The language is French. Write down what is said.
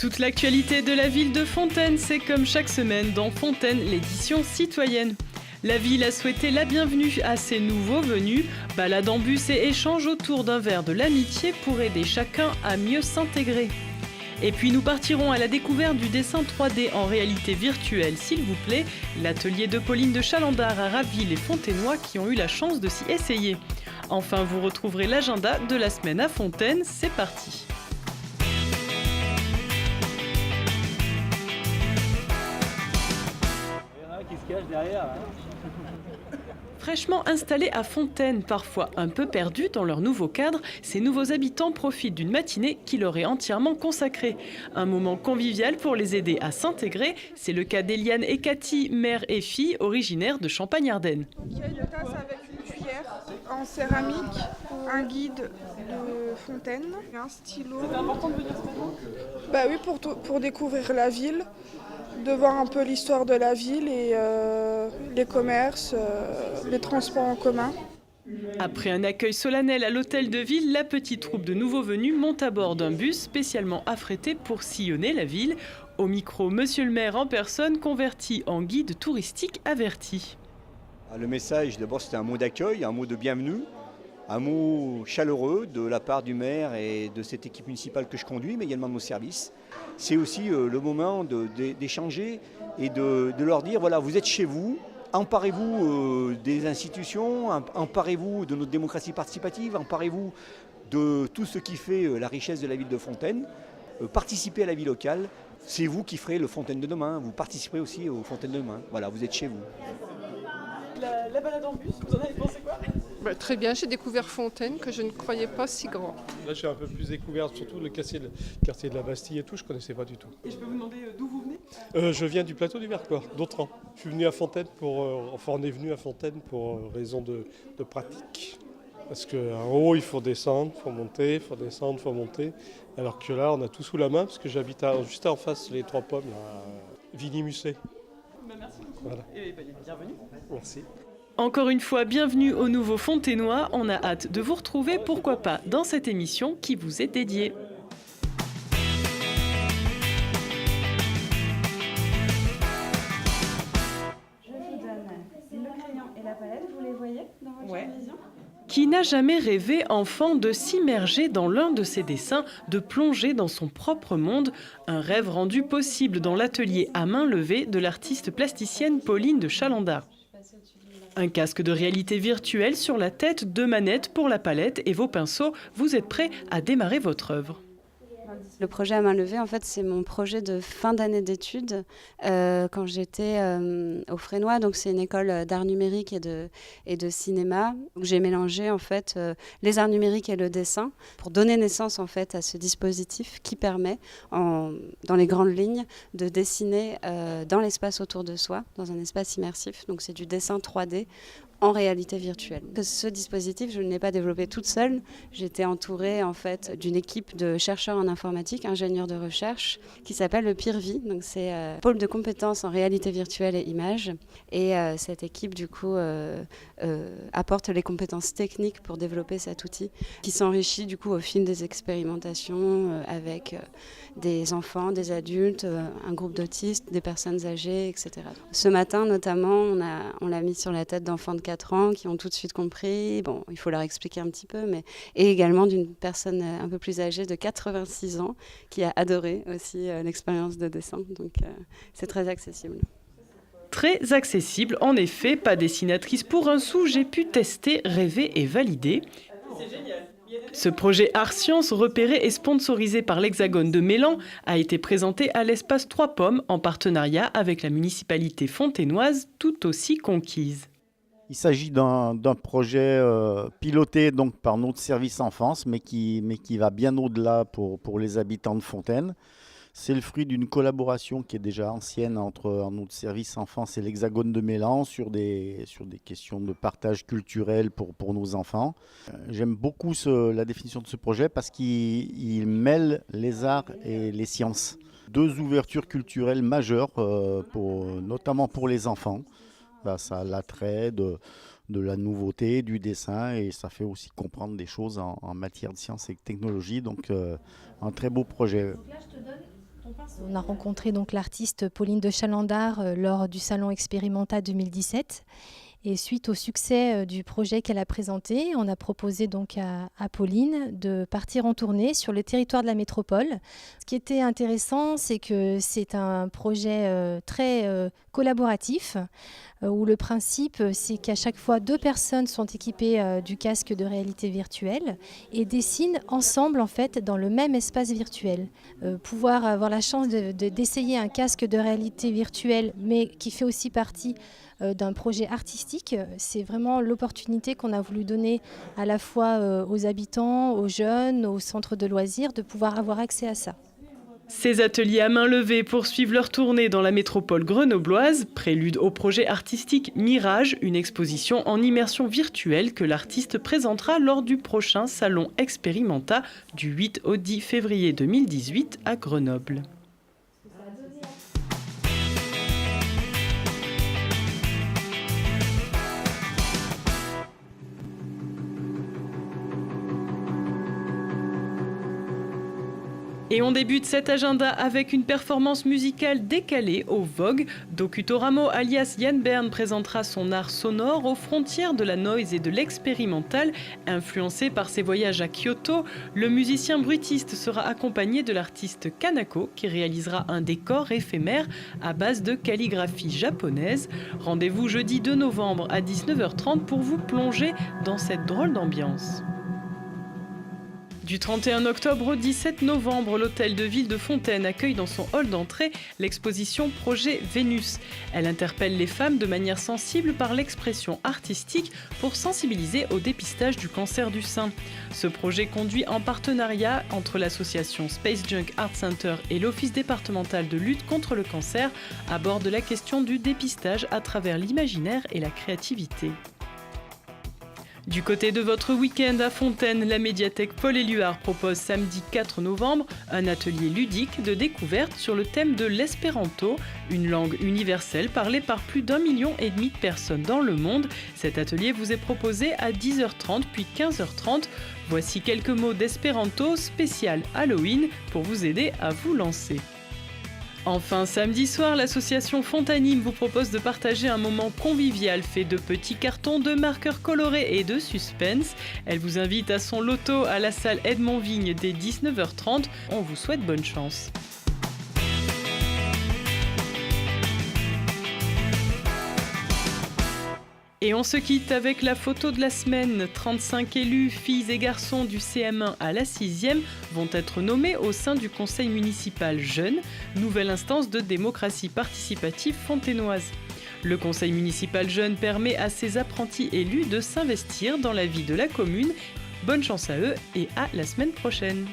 Toute l'actualité de la ville de Fontaine, c'est comme chaque semaine dans Fontaine, l'édition citoyenne. La ville a souhaité la bienvenue à ses nouveaux venus. Balade en bus et échange autour d'un verre de l'amitié pour aider chacun à mieux s'intégrer. Et puis nous partirons à la découverte du dessin 3D en réalité virtuelle, s'il vous plaît. L'atelier de Pauline de Chalandard a ravi les Fontainois qui ont eu la chance de s'y essayer. Enfin, vous retrouverez l'agenda de la semaine à Fontaine. C'est parti. Qui se cache derrière. Fraîchement installés à Fontaine, parfois un peu perdus dans leur nouveau cadre, ces nouveaux habitants profitent d'une matinée qui leur est entièrement consacrée. Un moment convivial pour les aider à s'intégrer, c'est le cas d'Eliane et Cathy, mère et fille originaires de Champagne-Ardenne. Il y a une tasse avec une cuillère en céramique, un guide de Fontaine, un stylo. C'était important de venir ce matin ? Bah oui, pour découvrir la ville, de voir un peu l'histoire de la ville et les commerces, les transports en commun. Après un accueil solennel à l'hôtel de ville, la petite troupe de nouveaux venus monte à bord d'un bus spécialement affrété pour sillonner la ville. Au micro, monsieur le maire en personne, converti en guide touristique averti. Le message, d'abord, c'était un mot d'accueil, un mot de bienvenue, un mot chaleureux de la part du maire et de cette équipe municipale que je conduis, mais également de nos services. C'est aussi le moment d'échanger et de leur dire, voilà, vous êtes chez vous, emparez-vous des institutions, emparez-vous de notre démocratie participative, emparez-vous de tout ce qui fait la richesse de la ville de Fontaine, participez à la vie locale, c'est vous qui ferez le Fontaine de demain, vous participerez aussi au Fontaine de demain, voilà, vous êtes chez vous. La balade en bus, vous en avez pensé quoi ? Très bien, j'ai découvert Fontaine que je ne croyais pas si grand. Là, je suis un peu plus découvert, surtout le quartier de la Bastille et tout, je ne connaissais pas du tout. Et je peux vous demander d'où vous venez ? Je viens du plateau du Vercors, d'Autran. Je suis venu à Fontaine on est venu à Fontaine pour raison de pratique. Parce qu'en haut, il faut descendre, il faut monter, il faut descendre, il faut monter. Alors que là, on a tout sous la main, parce que j'habite juste en face, les Trois Pommes, à Vigny-Musset. Merci beaucoup. Voilà. Et bienvenue. Merci. Encore une fois, bienvenue aux nouveaux Fontainois. On a hâte de vous retrouver, pourquoi pas, dans cette émission qui vous est dédiée. Je vous donne le crayon et la palette, vous les voyez dans votre vision ? Qui n'a jamais rêvé, enfant, de s'immerger dans l'un de ses dessins, de plonger dans son propre monde, un rêve rendu possible dans l'atelier à main levée de l'artiste plasticienne Pauline de Chalandard. Un casque de réalité virtuelle sur la tête, 2 manettes pour la palette et vos pinceaux, vous êtes prêts à démarrer votre œuvre. Le projet à main levée, en fait, c'est mon projet de fin d'année d'études quand j'étais au Fresnoy. Donc, c'est une école d'art numérique et de cinéma. Donc, j'ai mélangé en fait les arts numériques et le dessin pour donner naissance en fait à ce dispositif qui permet, dans les grandes lignes, de dessiner dans l'espace autour de soi, dans un espace immersif. Donc, c'est du dessin 3D. En réalité virtuelle. Ce dispositif, je ne l'ai pas développé toute seule. J'étais entourée en fait d'une équipe de chercheurs en informatique, ingénieurs de recherche, qui s'appelle le PIRVI. Donc c'est pôle de compétences en réalité virtuelle et images. Et cette équipe du coup apporte les compétences techniques pour développer cet outil, qui s'enrichit du coup au fil des expérimentations avec des enfants, des adultes, un groupe d'autistes, des personnes âgées, etc. Ce matin notamment, on l'a mis sur la tête d'enfants de 4 ans qui ont tout de suite compris. Bon, il faut leur expliquer un petit peu, et également d'une personne un peu plus âgée de 86 ans qui a adoré aussi l'expérience de dessin. Donc c'est très accessible. Très accessible, en effet, pas dessinatrice pour un sou, j'ai pu tester, rêver et valider. C'est génial. Ce projet Art Science, repéré et sponsorisé par l'Hexagone de Mélan, a été présenté à l'espace Trois Pommes en partenariat avec la municipalité fontainoise tout aussi conquise. Il s'agit d'un projet piloté donc par notre service enfance, mais qui va bien au-delà pour les habitants de Fontaine. C'est le fruit d'une collaboration qui est déjà ancienne entre notre service enfance et l'Hexagone de Mélan sur des questions de partage culturel pour nos enfants. J'aime beaucoup la définition de ce projet parce qu'il mêle les arts et les sciences. 2 ouvertures culturelles majeures, notamment pour les enfants. Ça a l'attrait de la nouveauté, du dessin, et ça fait aussi comprendre des choses en matière de sciences et de technologie. Donc un très beau projet. Donc là, je te donne ton On a rencontré donc l'artiste Pauline de Chalandard lors du salon Experimenta 2017. Et suite au succès du projet qu'elle a présenté, on a proposé donc à Pauline de partir en tournée sur le territoire de la métropole. Ce qui était intéressant, c'est que c'est un projet très collaboratif, où le principe, c'est qu'à chaque fois, 2 personnes sont équipées du casque de réalité virtuelle et dessinent ensemble en fait dans le même espace virtuel. Pouvoir avoir la chance d'essayer un casque de réalité virtuelle, mais qui fait aussi partie d'un projet artistique, c'est vraiment l'opportunité qu'on a voulu donner à la fois aux habitants, aux jeunes, aux centres de loisirs, de pouvoir avoir accès à ça. Ces ateliers à main levée poursuivent leur tournée dans la métropole grenobloise, prélude au projet artistique Mirage, une exposition en immersion virtuelle que l'artiste présentera lors du prochain salon Experimenta du 8 au 10 février 2018 à Grenoble. Et on débute cet agenda avec une performance musicale décalée au Vogue. Docutoramo alias Yann Bern présentera son art sonore aux frontières de la noise et de l'expérimental. Influencé par ses voyages à Kyoto, le musicien bruitiste sera accompagné de l'artiste Kanako qui réalisera un décor éphémère à base de calligraphie japonaise. Rendez-vous jeudi 2 novembre à 19h30 pour vous plonger dans cette drôle d'ambiance. Du 31 octobre au 17 novembre, l'hôtel de ville de Fontaine accueille dans son hall d'entrée l'exposition Projet Vénus. Elle interpelle les femmes de manière sensible par l'expression artistique pour sensibiliser au dépistage du cancer du sein. Ce projet conduit en partenariat entre l'association Space Junk Art Center et l'Office départemental de lutte contre le cancer aborde la question du dépistage à travers l'imaginaire et la créativité. Du côté de votre week-end à Fontaine, la médiathèque Paul-Éluard propose samedi 4 novembre un atelier ludique de découverte sur le thème de l'espéranto, une langue universelle parlée par plus d'1,5 million de personnes dans le monde. Cet atelier vous est proposé à 10h30 puis 15h30. Voici quelques mots d'espéranto spécial Halloween pour vous aider à vous lancer. Enfin, samedi soir, l'association Fontanime vous propose de partager un moment convivial fait de petits cartons, de marqueurs colorés et de suspense. Elle vous invite à son loto à la salle Edmond Vigne dès 19h30. On vous souhaite bonne chance. Et on se quitte avec la photo de la semaine. 35 élus, filles et garçons du CM1 à la 6e vont être nommés au sein du conseil municipal Jeunes, nouvelle instance de démocratie participative fontainoise. Le conseil municipal Jeunes permet à ses apprentis élus de s'investir dans la vie de la commune. Bonne chance à eux et à la semaine prochaine.